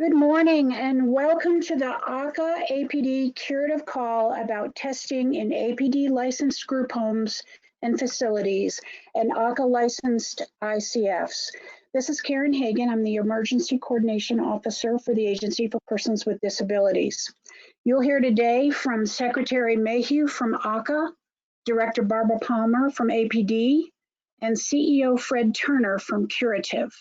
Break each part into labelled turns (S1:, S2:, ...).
S1: Good morning and welcome to the AHCA APD Curative Call about testing in APD licensed group homes and facilities and AHCA licensed ICFs. This is Karen Hagan. I'm the Emergency Coordination Officer for the Agency for Persons with Disabilities. You'll hear today from Secretary Mayhew from AHCA, Director Barbara Palmer from APD, and CEO Fred Turner from Curative.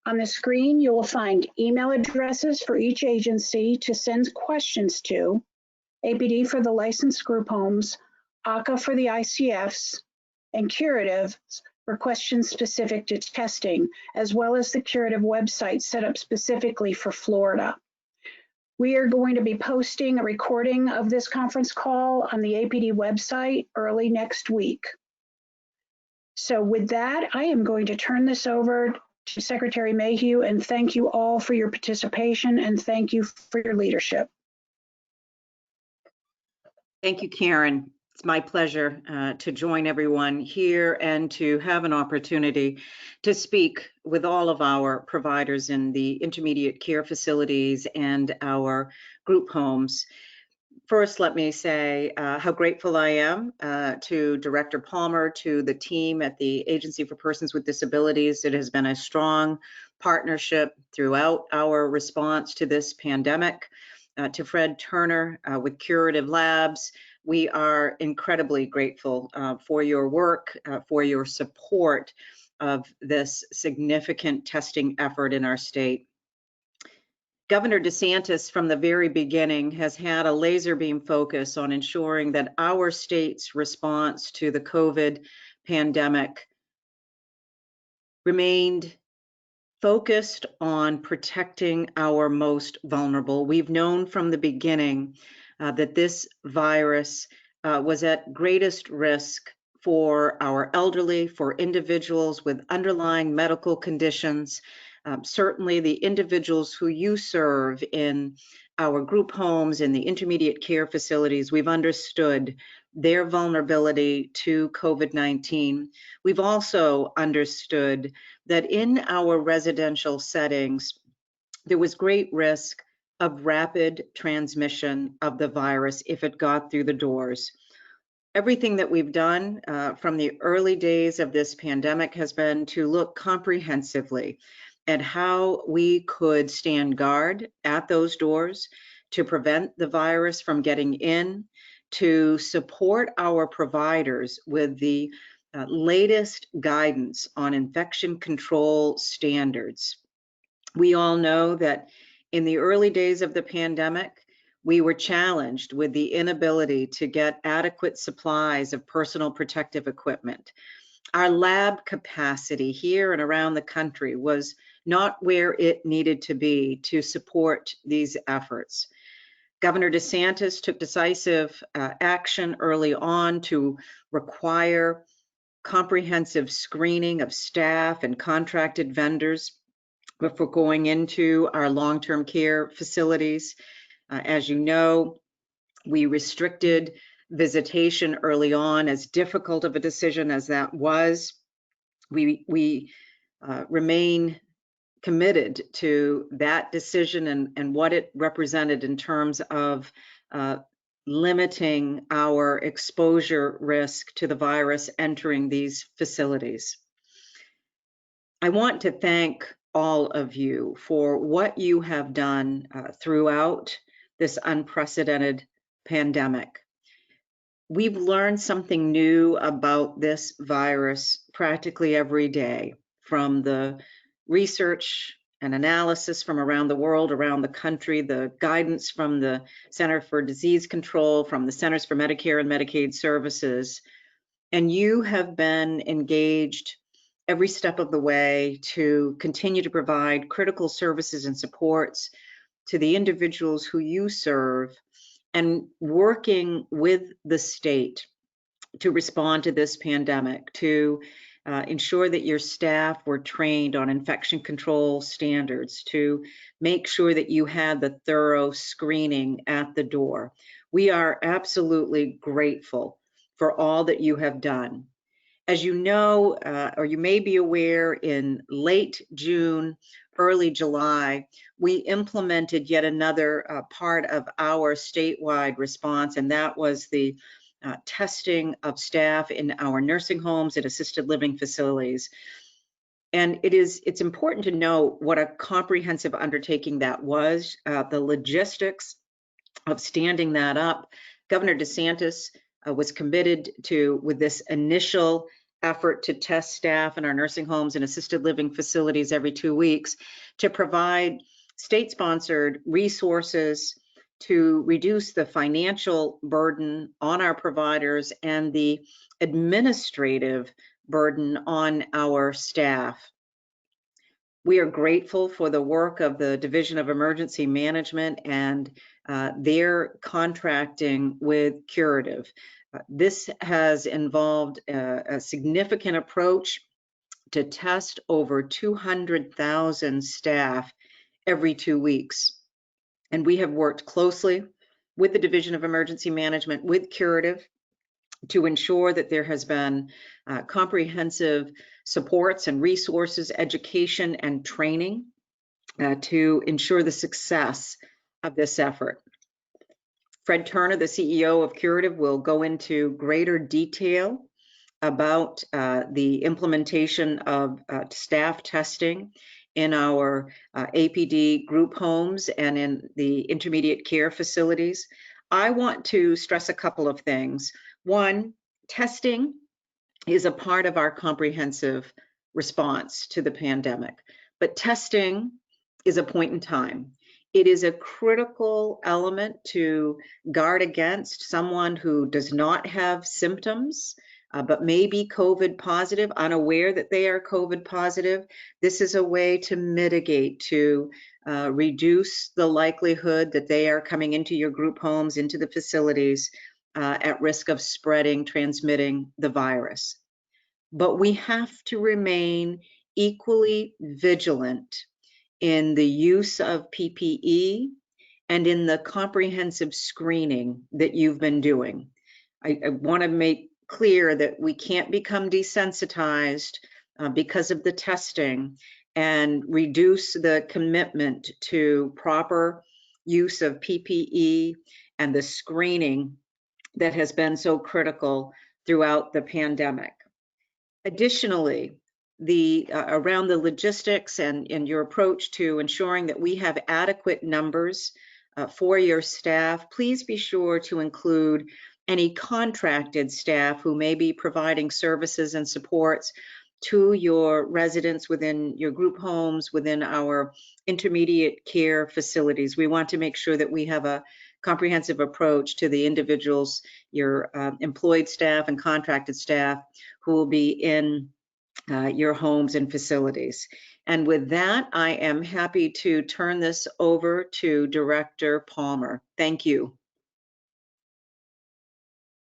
S1: On the screen, you will find email addresses for each agency to send questions to: APD for the licensed group homes, AHCA for the ICFs, and Curative for questions specific to testing, as well as the Curative website set up specifically for Florida. We are going to be posting a recording of this conference call on the APD website early next week. So with that, I am going to turn this over to Secretary Mayhew, and thank you all for your participation and thank you for your leadership.
S2: Thank you, Karen. It's my pleasure to join everyone here and to have an opportunity to speak with all of our providers in the intermediate care facilities and our group homes. First, let me say how grateful I am to Director Palmer, to the team at the Agency for Persons with Disabilities. It has been a strong partnership throughout our response to this pandemic. To Fred Turner with Curative Labs, we are incredibly grateful for your work, for your support of this significant testing effort in our state. Governor DeSantis, from the very beginning, has had a laser beam focus on ensuring that our state's response to the COVID pandemic remained focused on protecting our most vulnerable. We've known from the beginning that this virus was at greatest risk for our elderly, for individuals with underlying medical conditions. Certainly the individuals who you serve in our group homes, in the intermediate care facilities, we've understood their vulnerability to COVID-19. We've also understood that in our residential settings, there was great risk of rapid transmission of the virus if it got through the doors. Everything that we've done from the early days of this pandemic has been to look comprehensively at how we could stand guard at those doors to prevent the virus from getting in, to support our providers with the latest guidance on infection control standards. We all know that in the early days of the pandemic, we were challenged with the inability to get adequate supplies of personal protective equipment. Our lab capacity here and around the country was not where it needed to be to support these efforts. Governor DeSantis took decisive action early on to require comprehensive screening of staff and contracted vendors before going into our long-term care facilities. As you know, we restricted visitation early on, as difficult of a decision as that was. We remain committed to that decision and what it represented in terms of limiting our exposure risk to the virus entering these facilities. I want to thank all of you for what you have done throughout this unprecedented pandemic. We've learned something new about this virus practically every day, from the research and analysis from around the world, around the country, the guidance from the Center for Disease Control, from the Centers for Medicare and Medicaid Services. And you have been engaged every step of the way to continue to provide critical services and supports to the individuals who you serve, and working with the state to respond to this pandemic, to ensure that your staff were trained on infection control standards, to make sure that you had the thorough screening at the door. We are absolutely grateful for all that you have done. As you know, or you may be aware, in late June, early July, we implemented yet another part of our statewide response, and that was the testing of staff in our nursing homes and assisted living facilities. And it's important to know what a comprehensive undertaking that was, the logistics of standing that up. Governor DeSantis was committed to, with this initial effort to test staff in our nursing homes and assisted living facilities every 2 weeks, to provide state-sponsored resources to reduce the financial burden on our providers and the administrative burden on our staff. We are grateful for the work of the Division of Emergency Management and their contracting with Curative. This has involved a significant approach to test over 200,000 staff every 2 weeks. And we have worked closely with the Division of Emergency Management, with Curative, to ensure that there has been comprehensive supports and resources, education and training to ensure the success of this effort. Fred Turner, the CEO of Curative, will go into greater detail about the implementation of staff testing in our APD group homes and in the intermediate care facilities. I want to stress a couple of things. One, testing is a part of our comprehensive response to the pandemic, but testing is a point in time. It is a critical element to guard against someone who does not have symptoms, but may be COVID positive, unaware that they are COVID positive. This is a way to mitigate, to reduce the likelihood that they are coming into your group homes, into the facilities, at risk of spreading, transmitting the virus. But we have to remain equally vigilant in the use of PPE and in the comprehensive screening that you've been doing. I want to make clear that we can't become desensitized because of the testing and reduce the commitment to proper use of PPE and the screening that has been so critical throughout the pandemic. Additionally, around the logistics and your approach to ensuring that we have adequate numbers for your staff, please be sure to include any contracted staff who may be providing services and supports to your residents within your group homes, within our intermediate care facilities. We want to make sure that we have a comprehensive approach to the individuals, your employed staff and contracted staff who will be in your homes and facilities. And with that, I am happy to turn this over to Director Palmer. Thank you.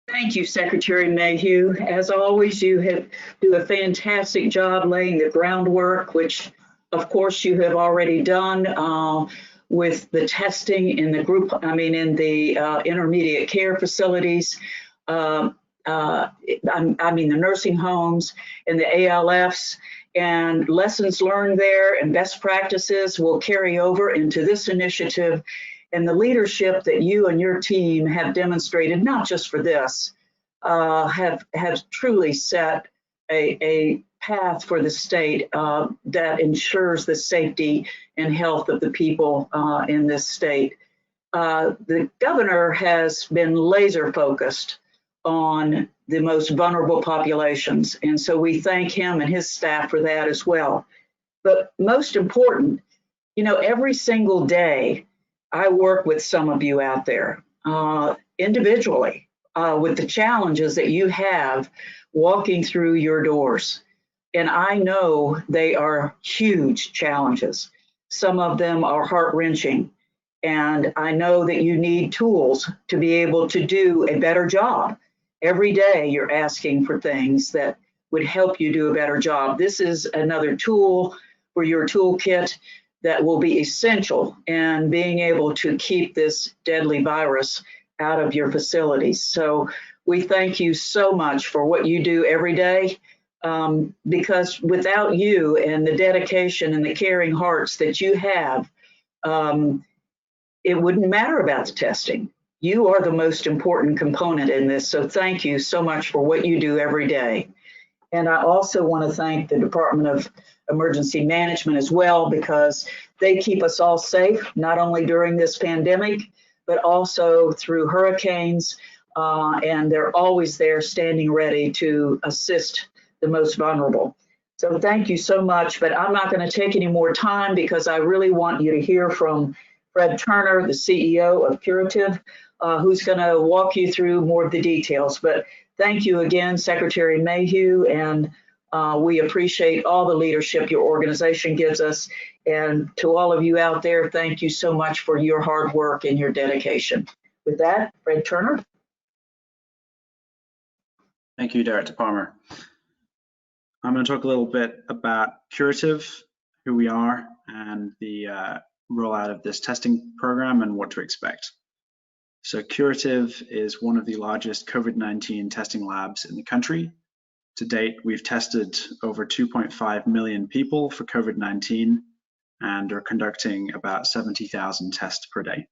S3: Thank you, Secretary Mayhew. As always, you do a fantastic job laying the groundwork, which of course you have already done with the testing in the group, in the intermediate care facilities, the nursing homes and the ALFs, and lessons learned there and best practices will carry over into this initiative. And the leadership that you and your team have demonstrated, not just for this, have truly set a path for the state that ensures the safety and health of the people in this state. The governor has been laser focused on the most vulnerable populations, and so we thank him and his staff for that as well. But most important, every single day, I work with some of you out there individually with the challenges that you have walking through your doors. And I know they are huge challenges. Some of them are heart-wrenching. And I know that you need tools to be able to do a better job. Every day you're asking for things that would help you do a better job. This is another tool for your toolkit that will be essential in being able to keep this deadly virus out of your facilities. So we thank you so much for what you do every day, because without you and the dedication and the caring hearts that you have, it wouldn't matter about the testing. You are the most important component in this, so thank you so much for what you do every day. And I also want to thank the Department of Emergency Management as well, because they keep us all safe, not only during this pandemic, but also through hurricanes, and they're always there standing ready to assist the most vulnerable. So thank you so much, but I'm not going to take any more time because I really want you to hear from Fred Turner, the CEO of Curative, who's going to walk you through more of the details. But thank you again, Secretary Mayhew, and we appreciate all the leadership your organization gives us. And to all of you out there, thank you so much for your hard work and your dedication. With that, Fred Turner.
S4: Thank you, Director Palmer. I'm going to talk a little bit about Curative, who we are, and the rollout of this testing program and what to expect. So Curative is one of the largest COVID-19 testing labs in the country. To date, we've tested over 2.5 million people for COVID-19 and are conducting about 70,000 tests per day.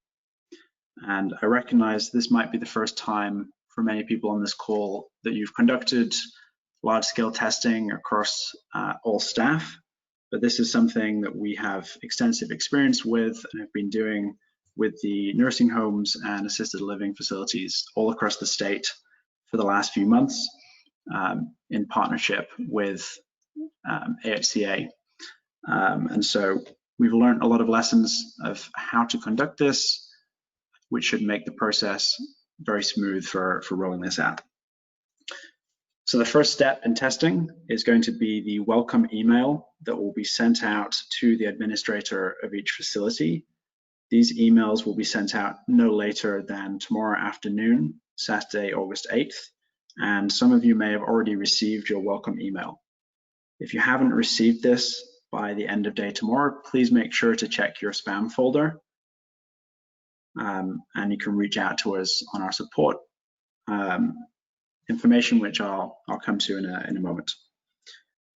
S4: And I recognize this might be the first time for many people on this call that you've conducted large-scale testing across all staff, but this is something that we have extensive experience with and have been doing with the nursing homes and assisted living facilities all across the state for the last few months, in partnership with AHCA. And so we've learned a lot of lessons of how to conduct this, which should make the process very smooth for rolling this out. So the first step in testing is going to be the welcome email that will be sent out to the administrator of each facility. These emails will be sent out no later than tomorrow afternoon, Saturday, August 8th, and some of you may have already received your welcome email. If you haven't received this by the end of day tomorrow, please make sure to check your spam folder, and you can reach out to us on our support information, which I'll come to in a moment.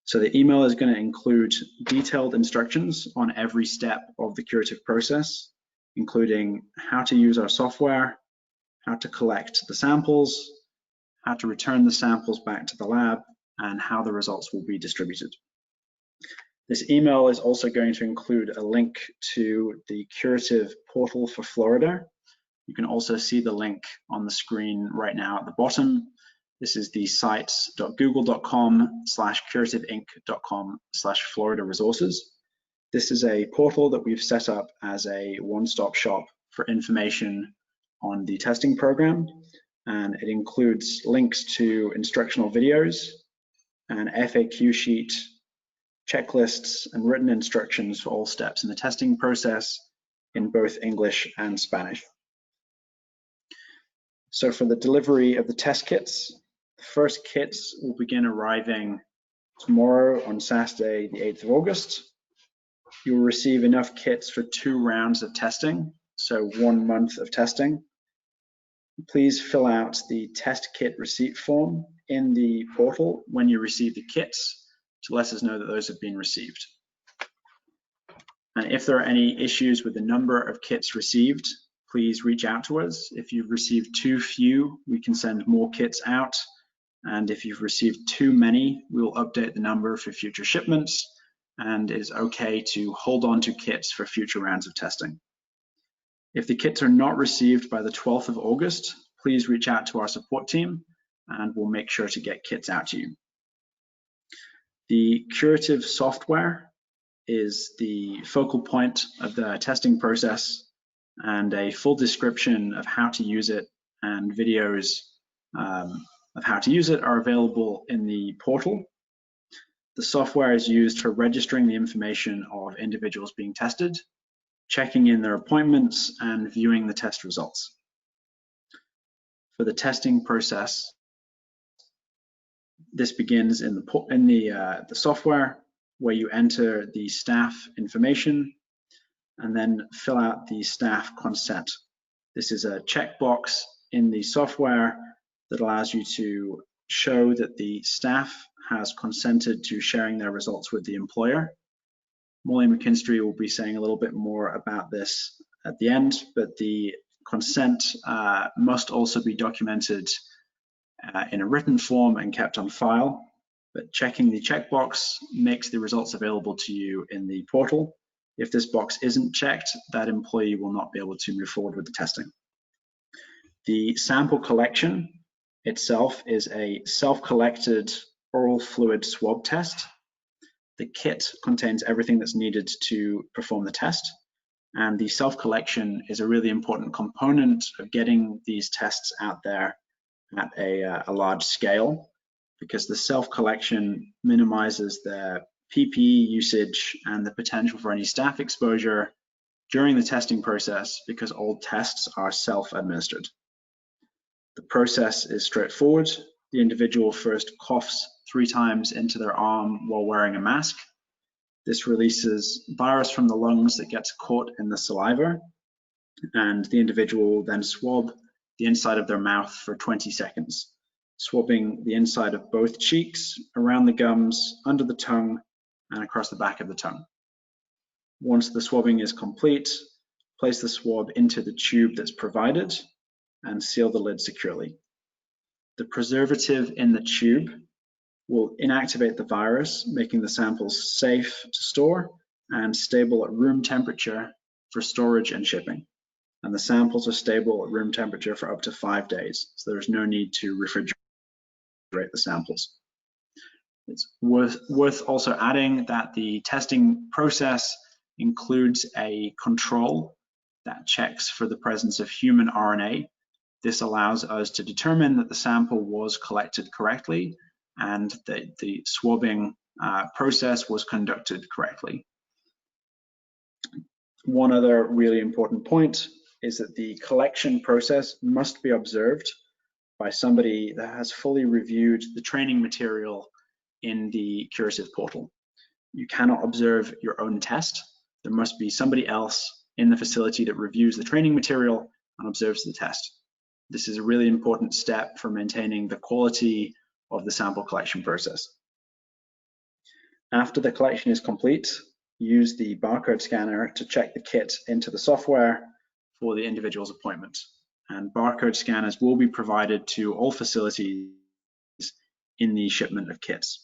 S4: So the email is going to include detailed instructions on every step of the curative process, including how to use our software, how to collect the samples, how to return the samples back to the lab, and how the results will be distributed. This email is also going to include a link to the Curative portal for Florida. You can also see the link on the screen right now at the bottom. This is the sites.google.com/curativeinc.com/Florida resources. This is a portal that we've set up as a one-stop shop for information on the testing program, and it includes links to instructional videos, an FAQ sheet, checklists, and written instructions for all steps in the testing process in both English and Spanish. So for the delivery of the test kits, the first kits will begin arriving tomorrow on Saturday, the 8th of August. You will receive enough kits for 2 rounds of testing, so 1 month of testing. Please fill out the test kit receipt form in the portal when you receive the kits to let us know that those have been received. And if there are any issues with the number of kits received, please reach out to us. If you've received too few, we can send more kits out. And if you've received too many, we will update the number for future shipments, and it is okay to hold on to kits for future rounds of testing. If the kits are not received by the 12th of August, please reach out to our support team and we'll make sure to get kits out to you. The Curative software is the focal point of the testing process, and a full description of how to use it and videos of how to use it are available in the portal. The software is used for registering the information of individuals being tested, checking in their appointments, and viewing the test results. For the testing process, this begins in the software, where you enter the staff information and then fill out the staff consent. This is a checkbox in the software that allows you to show that the staff has consented to sharing their results with the employer. Molly McKinstry will be saying a little bit more about this at the end, but the consent must also be documented in a written form and kept on file. But checking the checkbox makes the results available to you in the portal. If this box isn't checked, that employee will not be able to move forward with the testing. The sample collection itself is a self-collected oral fluid swab test. The kit contains everything that's needed to perform the test, and the self-collection is a really important component of getting these tests out there at a large scale, because the self-collection minimizes the PPE usage and the potential for any staff exposure during the testing process, because all tests are self-administered. The process is straightforward. The individual first coughs 3 times into their arm while wearing a mask. This releases virus from the lungs that gets caught in the saliva, and the individual will then swab the inside of their mouth for 20 seconds, swabbing the inside of both cheeks, around the gums, under the tongue, and across the back of the tongue. Once the swabbing is complete, place the swab into the tube that's provided and seal the lid securely. The preservative in the tube will inactivate the virus, making the samples safe to store and stable at room temperature for storage and shipping. And the samples are stable at room temperature for up to 5 days, so there's no need to refrigerate the samples. It's worth also adding that the testing process includes a control that checks for the presence of human RNA. This allows us to determine that the sample was collected correctly and that the swabbing process was conducted correctly. One other really important point is that the collection process must be observed by somebody that has fully reviewed the training material in the Curative portal. You cannot observe your own test. There must be somebody else in the facility that reviews the training material and observes the test. This is a really important step for maintaining the quality of the sample collection process. After the collection is complete, use the barcode scanner to check the kit into the software for the individual's appointment. And barcode scanners will be provided to all facilities in the shipment of kits.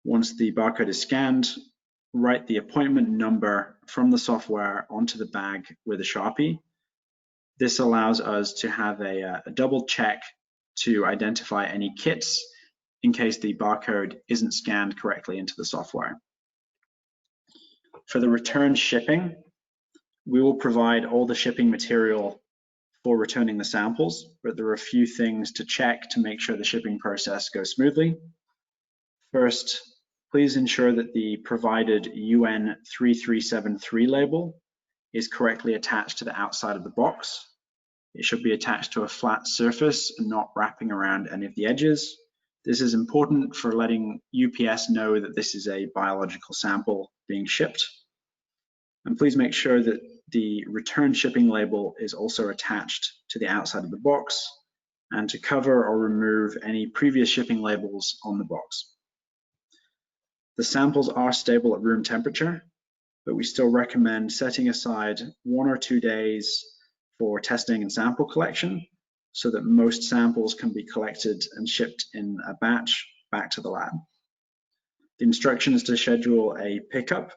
S4: Once the barcode is scanned, write the appointment number from the software onto the bag with a Sharpie. This allows us to have a double check to identify any kits in case the barcode isn't scanned correctly into the software. For the return shipping, we will provide all the shipping material for returning the samples, but there are a few things to check to make sure the shipping process goes smoothly. First, please ensure that the provided UN 3373 label is correctly attached to the outside of the box. It should be attached to a flat surface and not wrapping around any of the edges. This is important for letting UPS know that this is a biological sample being shipped. And please make sure that the return shipping label is also attached to the outside of the box, and to cover or remove any previous shipping labels on the box. The samples are stable at room temperature, but we still recommend setting aside 1 or 2 days for testing and sample collection so that most samples can be collected and shipped in a batch back to the lab. The instructions to schedule a pickup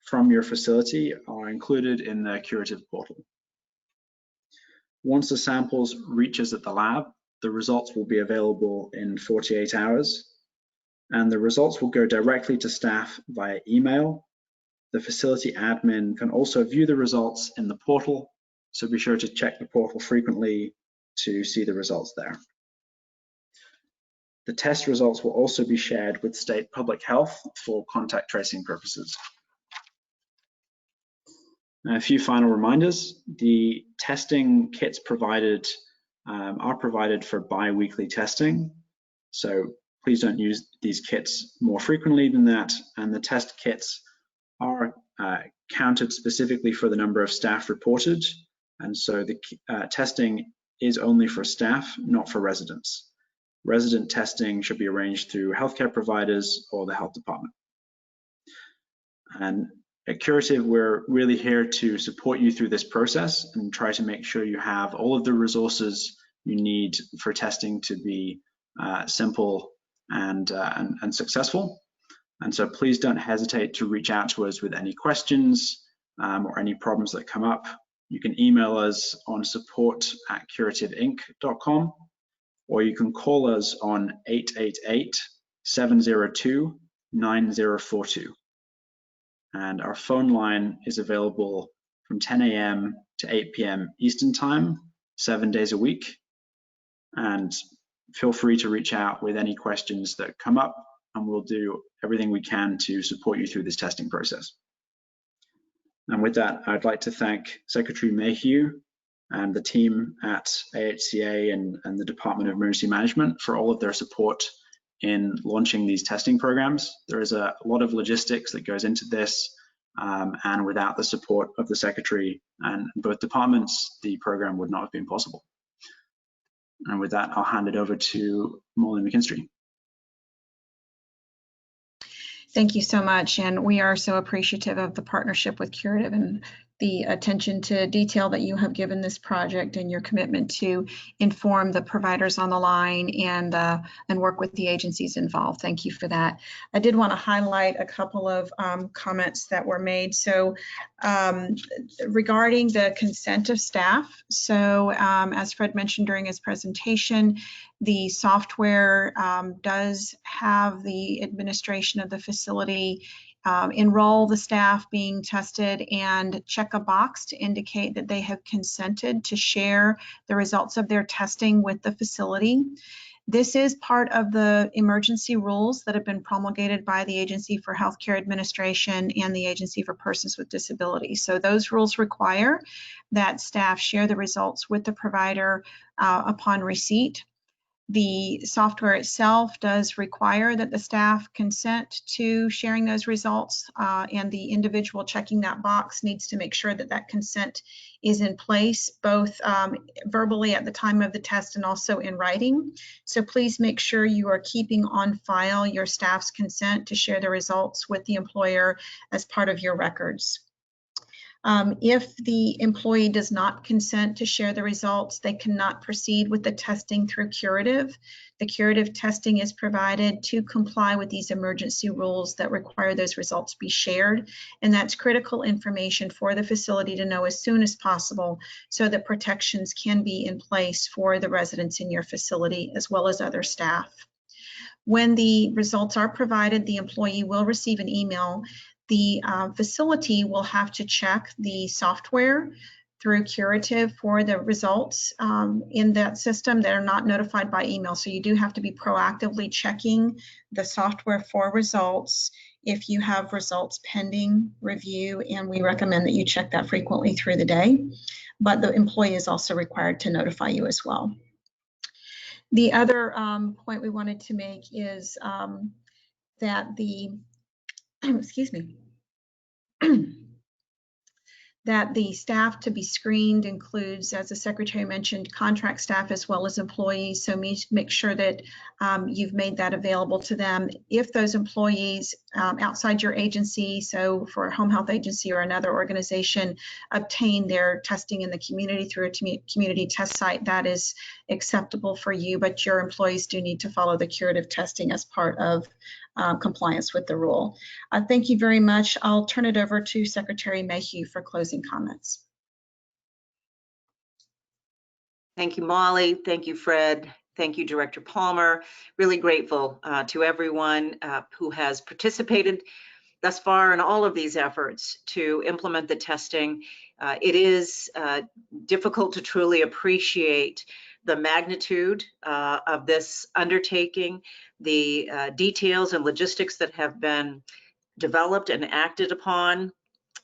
S4: from your facility are included in the Curative portal. Once the samples reach us at the lab, the results will be available in 48 hours, and the results will go directly to staff via email. The facility admin can also view the results in the portal, so be sure to check the portal frequently to see the results there. The test results will also be shared with state public health for contact tracing purposes. Now, a few final reminders. The testing kits provided are provided for bi-weekly testing, so please don't use these kits more frequently than that, and the test kits are counted specifically for the number of staff reported, and so the testing is only for staff, not for residents. Resident testing should be arranged through healthcare providers or the health department. And at Curative, we're really here to support you through this process and try to make sure you have all of the resources you need for testing to be simple and successful. And so please don't hesitate to reach out to us with any questions or any problems that come up. You can email us on support@curativeinc.com, or you can call us on 888-702-9042. And our phone line is available from 10 a.m. to 8 p.m. Eastern Time, 7 days a week. And feel free to reach out with any questions that come up, and we'll do everything we can to support you through this testing process. And with that, I'd like to thank Secretary Mayhew and the team at AHCA and the Department of Emergency Management for all of their support in launching these testing programs. There is a lot of logistics that goes into this, and without the support of the Secretary and both departments, the program would not have been possible. And with that, I'll hand it over to Molly McKinstry.
S5: Thank you so much, and we are so appreciative of the partnership with Curative and the attention to detail that you have given this project and your commitment to inform the providers on the line and work with the agencies involved. Thank you for that. I did want to highlight a couple of comments that were made. So regarding the consent of staff, so as Fred mentioned during his presentation, the software does have the administration of the facility enroll the staff being tested and check a box to indicate that they have consented to share the results of their testing with the facility. This is part of the emergency rules that have been promulgated by the Agency for Healthcare Administration and the Agency for Persons with Disabilities. So those rules require that staff share the results with the provider upon receipt. The software itself does require that the staff consent to sharing those results, and the individual checking that box needs to make sure that that consent is in place, both verbally at the time of the test and also in writing. So please make sure you are keeping on file your staff's consent to share the results with the employer as part of your records. If the employee does not consent to share the results, they cannot proceed with the testing through Curative. The Curative testing is provided to comply with these emergency rules that require those results be shared, and that's critical information for the facility to know as soon as possible so that protections can be in place for the residents in your facility as well as other staff. When the results are provided, the employee will receive an email. The facility will have to check the software through Curative for the results in that system that are not notified by email. So you do have to be proactively checking the software for results if you have results pending review, and we recommend that you check that frequently through the day. But the employee is also required to notify you as well. The other point we wanted to make is that the excuse me, that the staff to be screened includes, as the Secretary mentioned, contract staff as well as employees. So make sure that you've made that available to them. If those employees outside your agency, so for a home health agency or another organization, obtain their testing in the community through a community test site, that is acceptable for you, but your employees do need to follow the Curative testing as part of compliance with the rule. Thank you very much. I'll turn it over to Secretary Mayhew for closing comments.
S2: Thank you, Molly. Thank you, Fred. Thank you, Director Palmer. Really grateful to everyone who has participated thus far in all of these efforts to implement the testing. It is difficult to truly appreciate the magnitude of this undertaking, the details and logistics that have been developed and acted upon.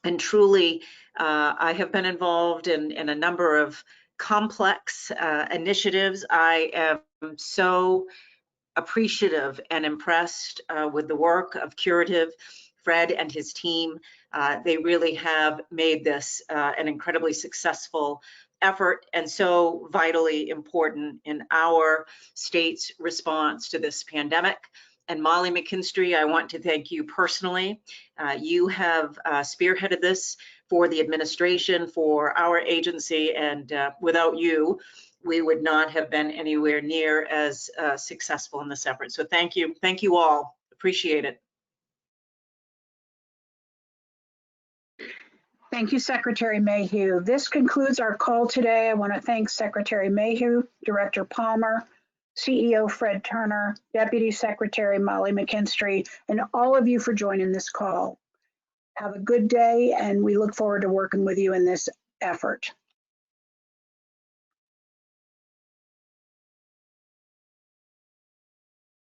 S2: And truly, I have been involved in a number of complex initiatives. I am so appreciative and impressed with the work of Curative, Fred and his team. They really have made this an incredibly successful effort and so vitally important in our state's response to this pandemic. And Molly McKinstry, I want to thank you personally. You have spearheaded this for the administration, for our agency, and without you, we would not have been anywhere near as successful in this effort. So thank you all, appreciate it.
S1: Thank you, Secretary Mayhew. This concludes our call today. I want to thank Secretary Mayhew, Director Palmer, CEO Fred Turner, Deputy Secretary Molly McKinstry, and all of you for joining this call. Have a good day, and we look forward to working with you in this effort.